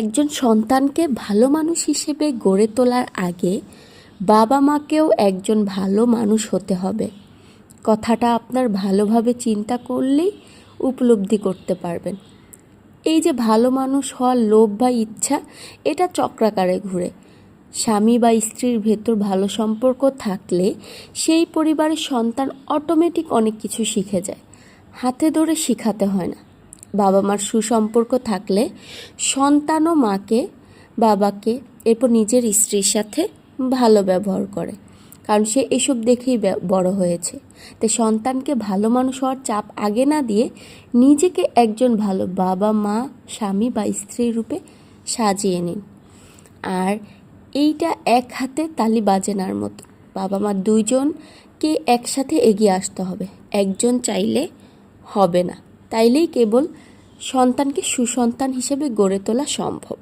একজন সন্তানকে ভালো মানুষ হিসেবে গড়ে তোলার আগে বাবা মাকেও একজন ভালো মানুষ হতে হবে। কথাটা আপনার ভালোভাবে চিন্তা করলেই উপলব্ধি করতে পারবেন। এই যে ভালো মানুষ হওয়ার লোভ বা ইচ্ছা, এটা চক্রাকারে ঘুরে। স্বামী বা স্ত্রীর ভেতর ভালো সম্পর্ক থাকলে সেই পরিবারের সন্তান অটোমেটিক অনেক কিছু শিখে যায়, হাতে ধরে শেখাতে হয় না। বাবা মার সুসম্পর্ক থাকলে সন্তানও মাকে, বাবাকে, এরপর নিজের স্ত্রীর সাথে ভালো ব্যবহার করে, কারণ সে এসব দেখেই বড় হয়েছে। তাই সন্তানকে ভালো মানুষ হওয়ার চাপ আগে না দিয়ে নিজেকে একজন ভালো বাবা, মা, স্বামী বা স্ত্রী রূপে সাজিয়ে নিন। আর এইটা এক হাতে তালি বাজানোর মতো, বাবা মা দুইজনকে একসাথে এগিয়ে আসতে হবে, একজন চাইলে হবে না। তাইলেই কেবল সন্তানকে সুসন্তান হিসেবে গড়ে তোলা সম্ভব।